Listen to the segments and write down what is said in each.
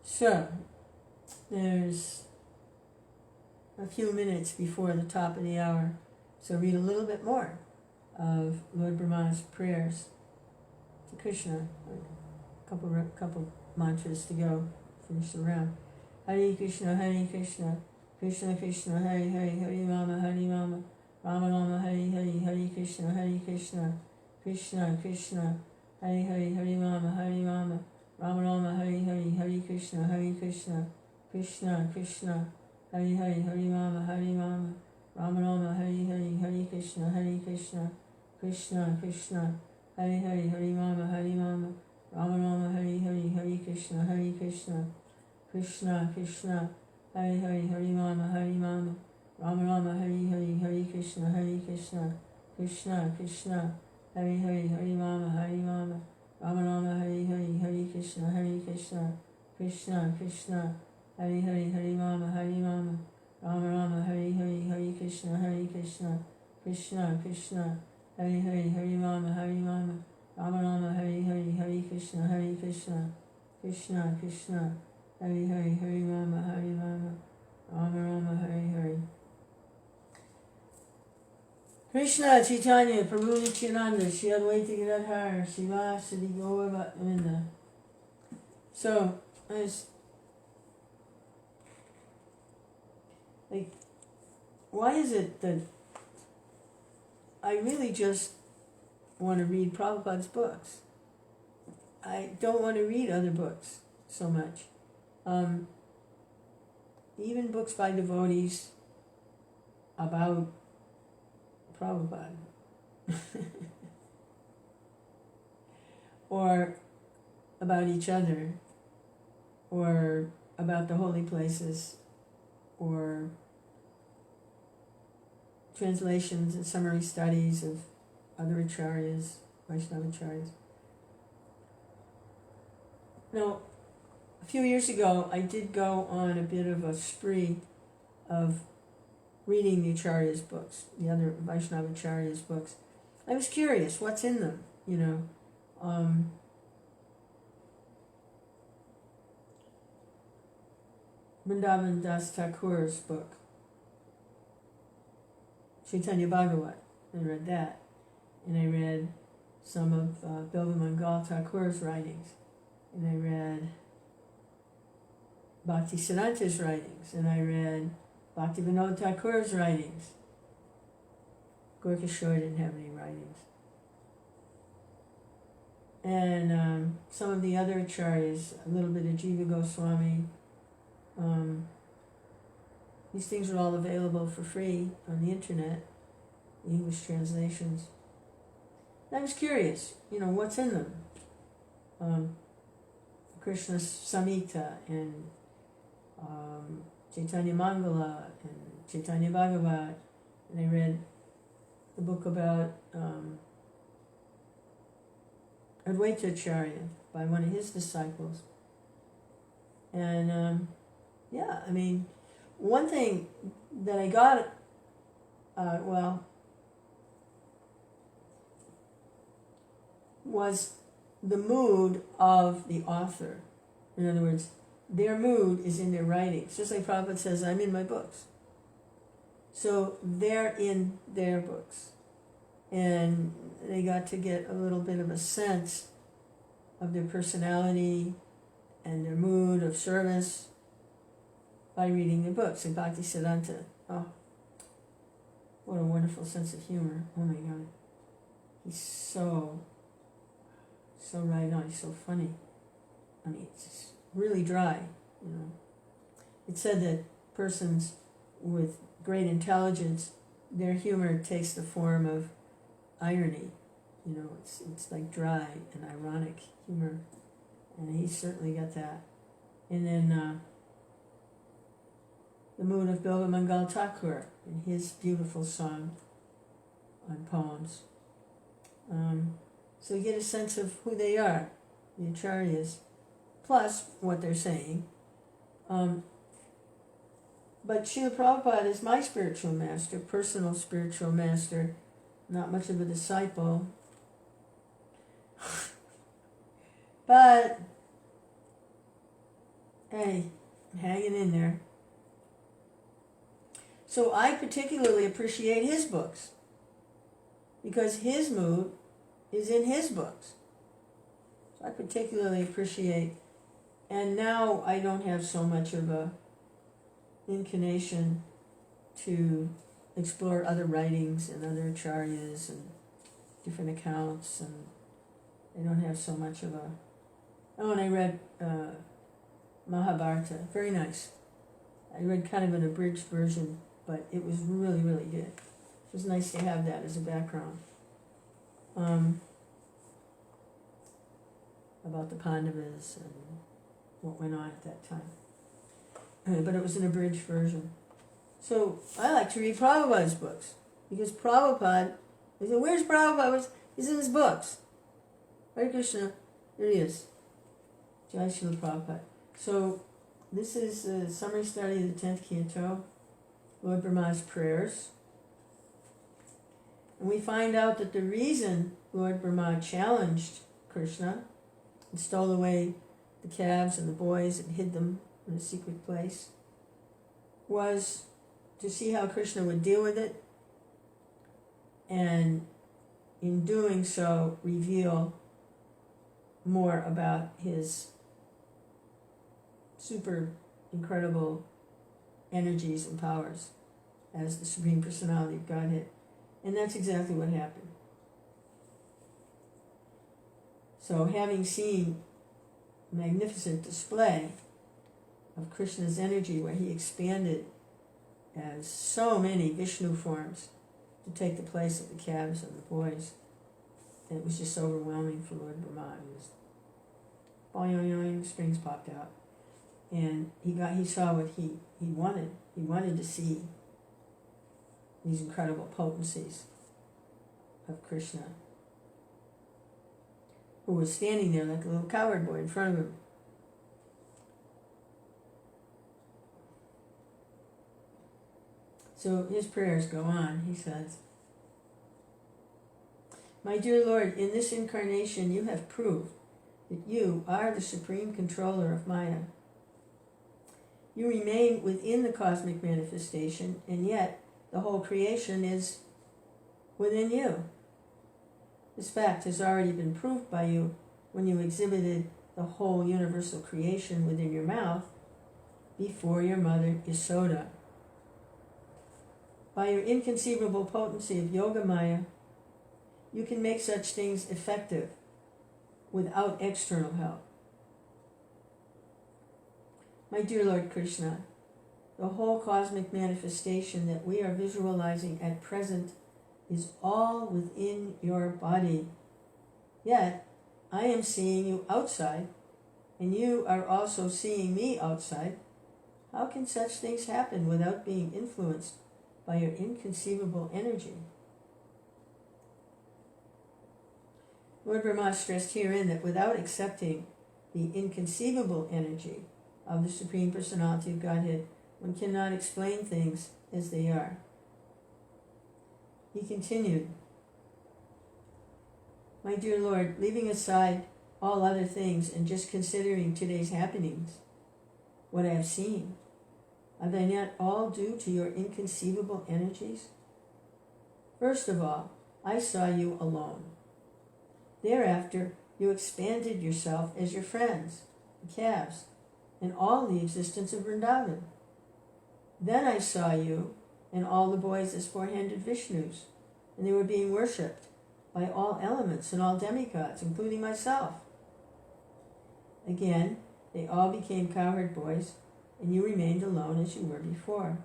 So, there's a few minutes before the top of the hour, so read a little bit more of Lord Brahmā's prayers to Kṛṣṇa. A couple mantras to go, finish the round. Hare Krishna, Krishna Krishna, Hare Hare, Hare Rama, Rama Rama, Hare Hare, Hare Krishna, Krishna Krishna, Hare Hare, Hare Rama, Rama Rama, Hare Hare, Hare Krishna, Krishna Krishna, Hare Hare, Hare Rama, Rama Rama, Hare Hare, Hare Krishna, Krishna Krishna, Hare Hare, Hare Rama, Rama Rama, Hare Hare, Hare Krishna, Krishna Krishna, Hare Hare, Hare Rama, Rama Rama, Hare Hare, Hare Krishna, Krishna Krishna, Hare Hare, Hare Rama, Rama Rama, Hare Hare, Hare Krishna, Krishna Krishna, Hare Hare, Hare Rama, Rama Rama, Hare Hare, Hare Krishna, Krishna Krishna, Hare Hare, Hare Rama, Rama Rama, Hare Hare, Hare Krishna, Krishna Krishna, Hare Hare, Hare Rama, Rama Rama, Hare Hare. Krishna Chaitanya Prabhu Nityananda Shri Advaita Gadadhara Shiva Sri Gaura Bhaktivinoda. So, why is it that I really just want to read Prabhupada's books? I don't want to read other books so much. Even books by devotees about Prabhupada. Or about each other, or about the holy places, or translations and summary studies of other acharyas, Vaishnava acharyas. Now, a few years ago, I did go on a bit of a spree of reading the acharyas' books, the other Vaishnava acharyas' books. I was curious, what's in them, Vrindavan Das Thakur's book, Chaitanya Bhagavat. I read that. And I read some of Bilva Mangal Thakur's writings. And I read Bhakti Siddhanta's writings. And I read Bhakti Vinod Thakur's writings. Gorka Shore didn't have any writings. And some of the other acharyas, a little bit of Jiva Goswami. These things are all available for free on the internet, the English translations. And I was curious, what's in them? Krishna Samhita and Chaitanya Mangala and Chaitanya Bhagavat. And I read the book about Advaita Acharya by one of his disciples. And one thing that I got, was the mood of the author. In other words, their mood is in their writings. Just like Prabhupada says, I'm in my books. So they're in their books. And they got to get a little bit of a sense of their personality and their mood of service by reading the books. And Bhakti Siddhanta, what a wonderful sense of humor. Oh my God. He's so right on. He's so funny. It's just really dry, It said that persons with great intelligence, their humor takes the form of irony. It's like dry and ironic humor. And he certainly got that. And then the mood of Bilva Mangal Thakur in his beautiful song on poems. So you get a sense of who they are, the acharyas, plus what they're saying. But Srila Prabhupada is my spiritual master, personal spiritual master, not much of a disciple. But Hey, I'm hanging in there. So I particularly appreciate his books because his mood is in his books. So I particularly appreciate, and now I don't have so much of a inclination to explore other writings and other acharyas and different accounts, and I don't have so much of a... Oh, and I read Mahabharata, very nice. I read kind of an abridged version, but it was really, really good. It was nice to have that as a background. About the Pandavas and what went on at that time. But it was an abridged version. So I like to read Prabhupada's books, because Prabhupada, I said, where's Prabhupada? He's in his books. Hare Krishna, there he is. Jai Srila Prabhupada. So this is a summary study of the 10th canto, Lord Brahma's prayers. And we find out that the reason Lord Brahma challenged Kṛṣṇa and stole away the calves and the boys and hid them in a secret place was to see how Kṛṣṇa would deal with it, and in doing so reveal more about his super incredible energies and powers as the Supreme Personality of Godhead. And that's exactly what happened. So having seen a magnificent display of Krishna's energy where he expanded as so many Vishnu forms to take the place of the calves and the boys, and it was just overwhelming for Lord Brahma. It was boing, strings popped out. And he saw what he wanted. He wanted to see these incredible potencies of Kṛṣṇa, who was standing there like a little cowherd boy in front of him. So his prayers go on. He says, "My dear Lord, in this incarnation you have proved that you are the supreme controller of Maya. You remain within the cosmic manifestation, and yet the whole creation is within you. This fact has already been proved by you when you exhibited the whole universal creation within your mouth before your mother Yasoda. By your inconceivable potency of Yoga Maya, you can make such things effective without external help. My dear Lord Kṛṣṇa, the whole cosmic manifestation that we are visualizing at present is all within your body. Yet, I am seeing you outside, and you are also seeing me outside. How can such things happen without being influenced by your inconceivable energy?" Lord Brahma stressed herein that without accepting the inconceivable energy of the Supreme Personality of Godhead, one cannot explain things as they are. He continued, "My dear Lord, leaving aside all other things and just considering today's happenings, what I have seen, are they not all due to your inconceivable energies? First of all, I saw you alone. Thereafter, you expanded yourself as your friends, the calves, and all the existence of Vrindavan. Then I saw you and all the boys as four-handed Vishnus, and they were being worshipped by all elements and all demigods, including myself. Again, they all became cowherd boys, and you remained alone as you were before.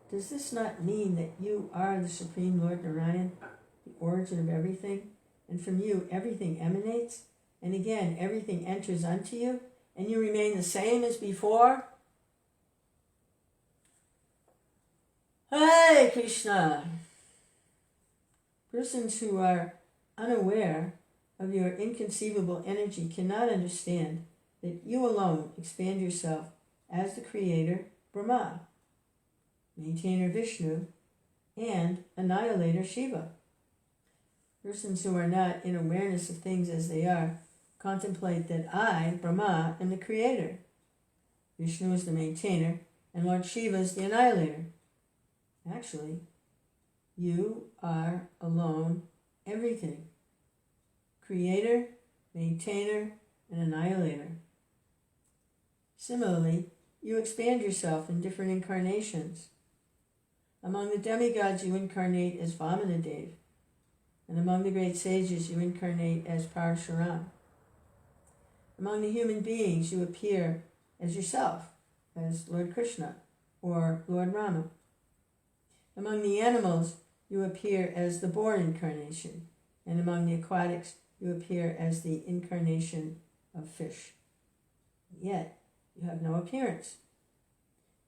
Does this not mean that you are the Supreme Lord Narayan, the origin of everything, and from you everything emanates, and again everything enters unto you, and you remain the same as before?" Hare Krishna! Persons who are unaware of your inconceivable energy cannot understand that you alone expand yourself as the Creator, Brahma, Maintainer Vishnu, and Annihilator Shiva. Persons who are not in awareness of things as they are contemplate that I, Brahmā, am the creator. Vishnu is the maintainer, and Lord Shiva is the annihilator. Actually, you are alone everything. Creator, maintainer, and annihilator. Similarly, you expand yourself in different incarnations. Among the demigods you incarnate as Vamanadev, and among the great sages you incarnate as Parashuram. Among the human beings you appear as yourself, as Lord Kṛṣṇa or Lord Brahmā. Among the animals you appear as the boar incarnation, and among the aquatics you appear as the incarnation of fish. Yet you have no appearance.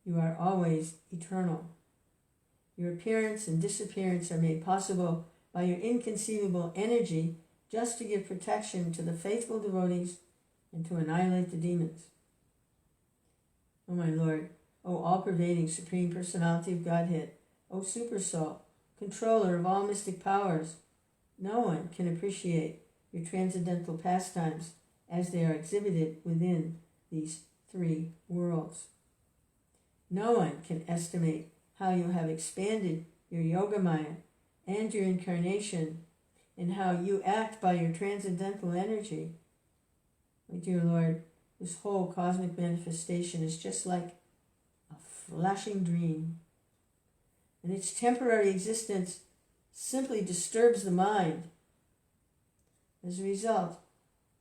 You are always eternal. Your appearance and disappearance are made possible by your inconceivable energy just to give protection to the faithful devotees and to annihilate the demons. O my Lord, O all-pervading Supreme Personality of Godhead, O Super Soul, controller of all mystic powers, no one can appreciate your transcendental pastimes as they are exhibited within these three worlds. No one can estimate how you have expanded your Yogamaya and your incarnation, and how you act by your transcendental energy. My dear Lord, this whole cosmic manifestation is just like a flashing dream, and its temporary existence simply disturbs the mind. As a result,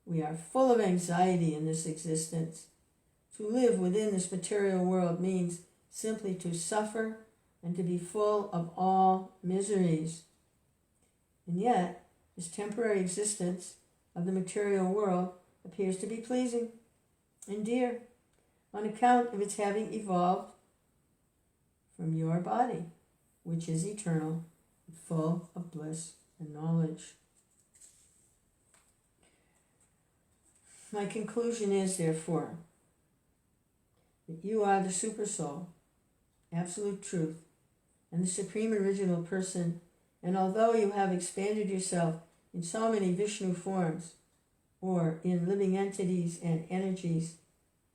we are full of anxiety in this existence. To live within this material world means simply to suffer and to be full of all miseries. And yet, this temporary existence of the material world appears to be pleasing and dear on account of its having evolved from your body, which is eternal, full of bliss and knowledge. My conclusion is, therefore, that you are the Super Soul, Absolute Truth, and the Supreme Original Person, and although you have expanded yourself in so many Vishnu forms, or in living entities and energies,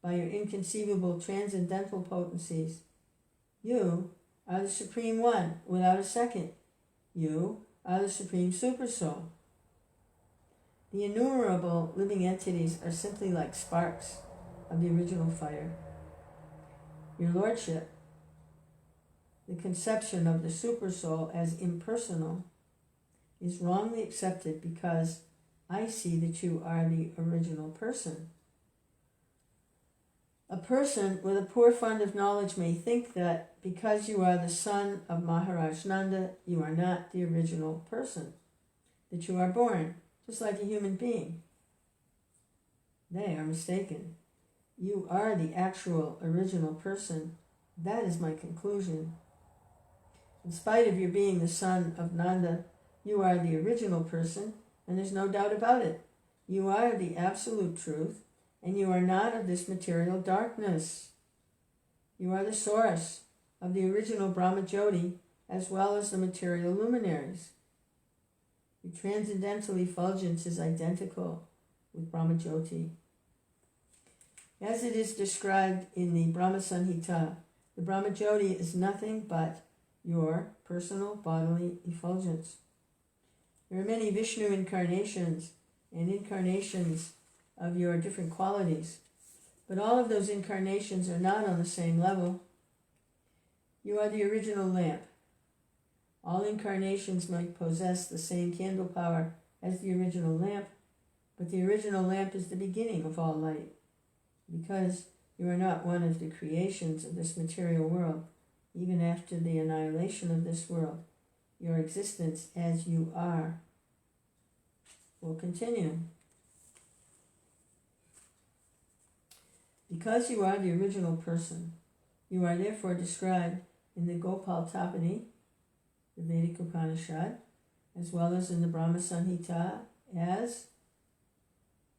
by your inconceivable transcendental potencies, you are the Supreme One without a second. You are the Supreme Super Soul. The innumerable living entities are simply like sparks of the original fire. Your Lordship, the conception of the Super Soul as impersonal, is wrongly accepted because I see that you are the original person. A person with a poor fund of knowledge may think that because you are the son of Maharaj Nanda, you are not the original person, that you are born just like a human being. They are mistaken. You are the actual original person. That is my conclusion. In spite of your being the son of Nanda, you are the original person, and there's no doubt about it. You are the absolute truth, and you are not of this material darkness. You are the source of the original Brahma Jyoti, as well as the material luminaries. Your transcendental effulgence is identical with Brahma Jyoti. As it is described in the Brahma Samhita, the Brahma Jyoti is nothing but your personal bodily effulgence. There are many Vishnu incarnations and incarnations of your different qualities, but all of those incarnations are not on the same level. You are the original lamp. All incarnations might possess the same candle power as the original lamp, but the original lamp is the beginning of all light. Because you are not one of the creations of this material world, even after the annihilation of this world, your existence as you are will continue. Because you are the original person, you are therefore described in the Gopal Tapani, the Vedic Upanishad, as well as in the Brahma Samhita as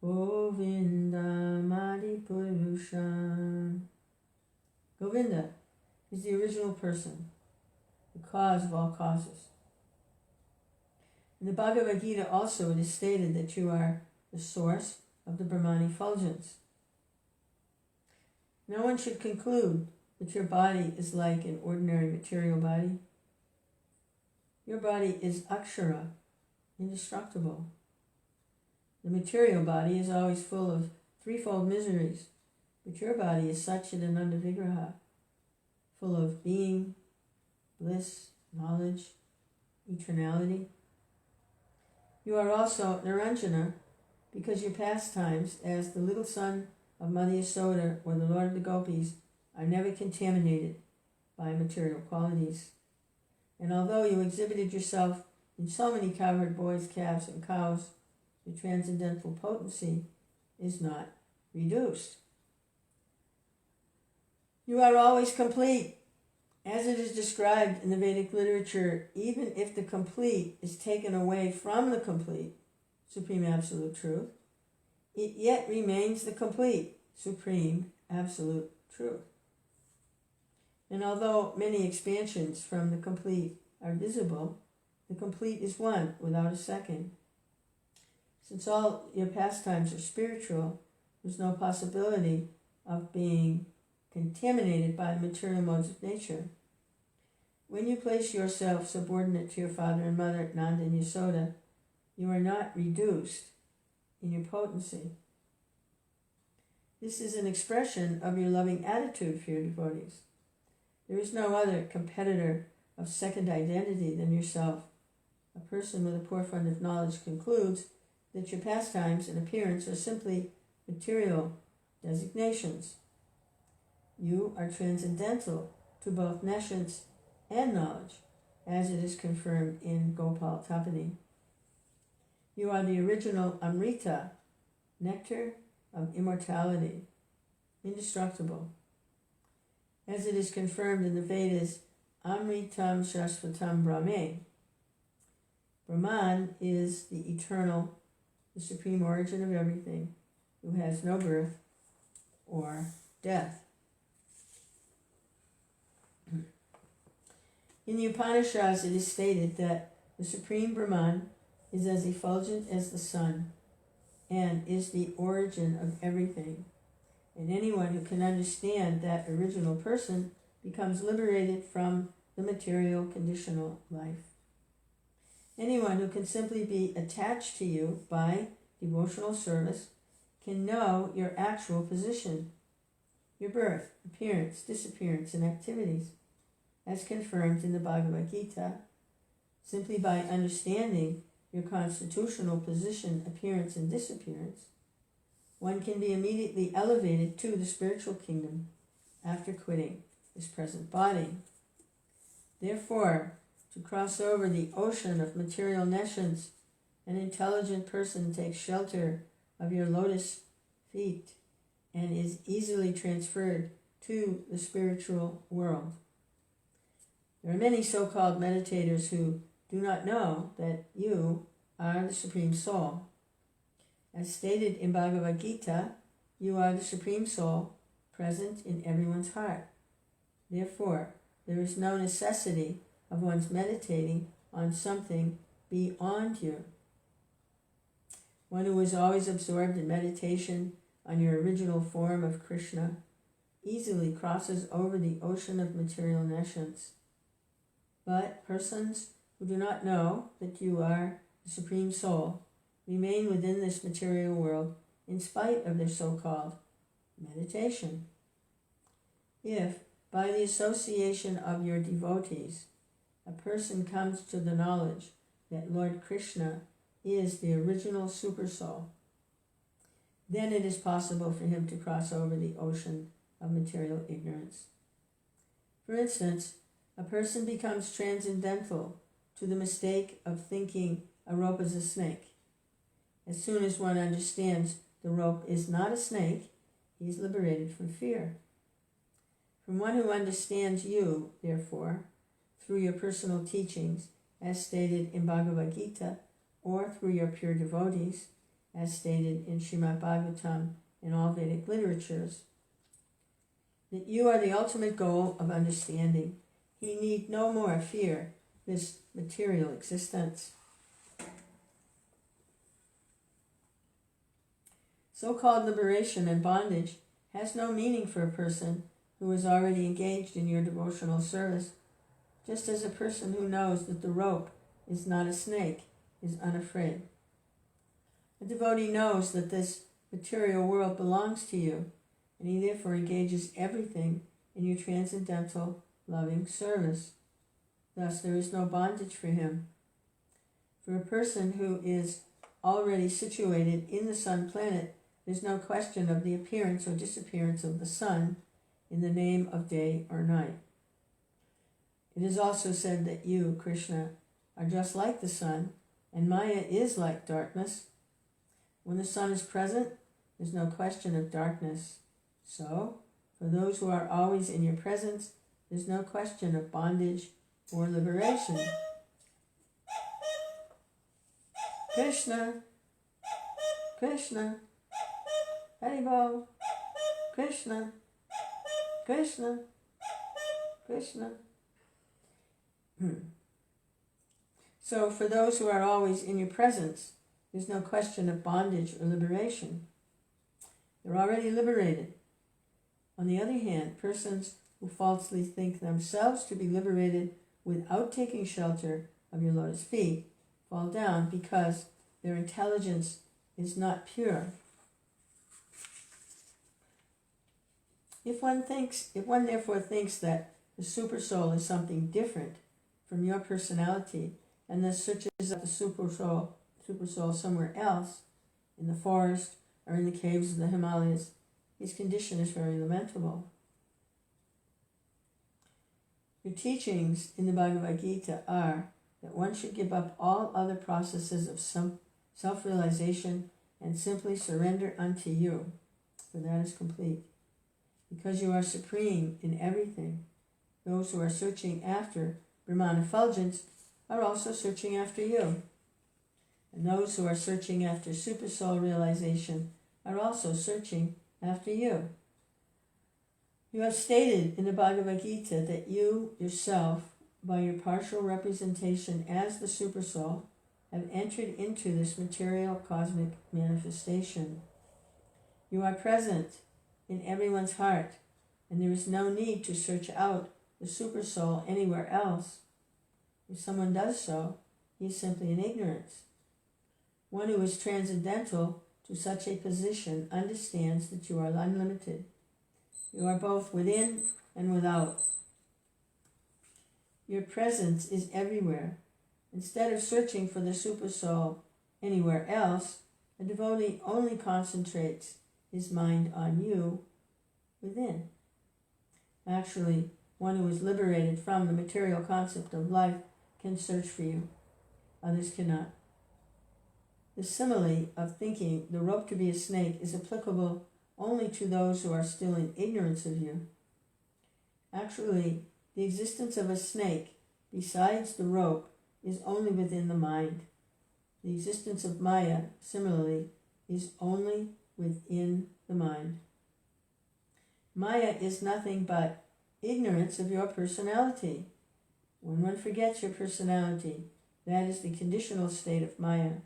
Govinda Madi Purusha. Govinda is the original person, the cause of all causes. In the Bhagavad Gita also it is stated that you are the source of the Brahmāna effulgence. No one should conclude that your body is like an ordinary material body. Your body is akshara, indestructible. The material body is always full of threefold miseries, but your body is Satchidananda Vigraha, full of being, bliss, knowledge, eternality. You are also Niranjana because your pastimes as the little son of Mother Yasoda or the Lord of the Gopis are never contaminated by material qualities. And although you exhibited yourself in so many cowherd boys, calves, and cows, your transcendental potency is not reduced. You are always complete. As it is described in the Vedic literature, even if the complete is taken away from the complete, Supreme Absolute Truth, it yet remains the complete, Supreme Absolute Truth. And although many expansions from the complete are visible, the complete is one without a second. Since all your pastimes are spiritual, there's no possibility of being contaminated by the material modes of nature. When you place yourself subordinate to your father and mother, Nanda and Yasoda, you are not reduced in your potency. This is an expression of your loving attitude for your devotees. There is no other competitor of second identity than yourself. A person with a poor fund of knowledge concludes that your pastimes and appearance are simply material designations. You are transcendental to both nescience and knowledge, as it is confirmed in Gopal Tapani. You are the original Amrita, nectar of immortality, indestructible. As it is confirmed in the Vedas, Amritam Shashvatam Brahmā. Brahman is the eternal, the supreme origin of everything, who has no birth or death. In the Upanishads, it is stated that the Supreme Brahman is as effulgent as the sun and is the origin of everything. And anyone who can understand that original person becomes liberated from the material conditional life. Anyone who can simply be attached to you by devotional service can know your actual position, your birth, appearance, disappearance, and activities, as confirmed in the Bhagavad Gita. Simply by understanding your constitutional position, appearance, and disappearance, one can be immediately elevated to the spiritual kingdom after quitting this present body. Therefore, to cross over the ocean of material nescience, an intelligent person takes shelter of your lotus feet and is easily transferred to the spiritual world. There are many so-called meditators who do not know that you are the Supreme Soul. As stated in Bhagavad Gita, you are the Supreme Soul present in everyone's heart. Therefore, there is no necessity of one's meditating on something beyond you. One who is always absorbed in meditation on your original form of Kṛṣṇa easily crosses over the ocean of material nescience. But persons who do not know that you are the Supreme Soul remain within this material world in spite of their so-called meditation. If, by the association of your devotees, a person comes to the knowledge that Lord Kṛṣṇa is the original Super Soul, then it is possible for him to cross over the ocean of material ignorance. For instance, a person becomes transcendental to the mistake of thinking a rope is a snake. As soon as one understands the rope is not a snake, he is liberated from fear. From one who understands you, therefore, through your personal teachings, as stated in Bhagavad Gita, or through your pure devotees, as stated in Srimad Bhagavatam and all Vedic literatures, that you are the ultimate goal of understanding. He need no more fear this material existence. So-called liberation and bondage has no meaning for a person who is already engaged in your devotional service, just as a person who knows that the rope is not a snake is unafraid. A devotee knows that this material world belongs to you, and he therefore engages everything in your transcendental, loving service. Thus, there is no bondage for him. For a person who is already situated in the sun planet, there's no question of the appearance or disappearance of the sun in the name of day or night. It is also said that you, Kṛṣṇa, are just like the sun, and Maya is like darkness. When the sun is present, there's no question of darkness. So, for those who are always in your presence, there's no question of bondage or liberation. Kṛṣṇa, Kṛṣṇa, Haribol, Kṛṣṇa, Kṛṣṇa, Kṛṣṇa. So for those who are always in your presence, there's no question of bondage or liberation. They're already liberated. On the other hand, persons who falsely think themselves to be liberated without taking shelter of your lotus feet fall down because their intelligence is not pure. If one therefore thinks that the supersoul is something different from your personality, and thus searches out the supersoul somewhere else, in the forest or in the caves of the Himalayas, his condition is very lamentable. Your teachings in the Bhagavad Gita are that one should give up all other processes of self-realization and simply surrender unto you, for that is complete. Because you are supreme in everything, those who are searching after Brahmā effulgence are also searching after you. And those who are searching after supersoul realization are also searching after you. You have stated in the Bhagavad Gita that you yourself, by your partial representation as the supersoul, have entered into this material cosmic manifestation. You are present in everyone's heart, and there is no need to search out the supersoul anywhere else. If someone does so, he is simply in ignorance. One who is transcendental to such a position understands that you are unlimited. You are both within and without. Your presence is everywhere. Instead of searching for the supersoul anywhere else, a devotee only concentrates his mind on you within. Actually, one who is liberated from the material concept of life can search for you. Others cannot. The simile of thinking the rope to be a snake is applicable only to those who are still in ignorance of you. Actually, the existence of a snake, besides the rope, is only within the mind. The existence of Maya, similarly, is only within the mind. Maya is nothing but ignorance of your personality. When one forgets your personality, that is the conditional state of Maya.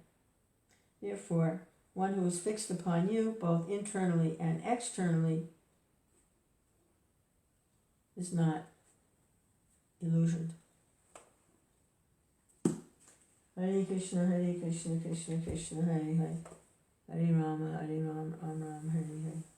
Therefore, one who is fixed upon you, both internally and externally, is not illusioned. Hare Kṛṣṇa, Hare Kṛṣṇa, Kṛṣṇa Kṛṣṇa, Hare Hare, Hare Rama, Hare Rama, Ram Ram, Hare Hare.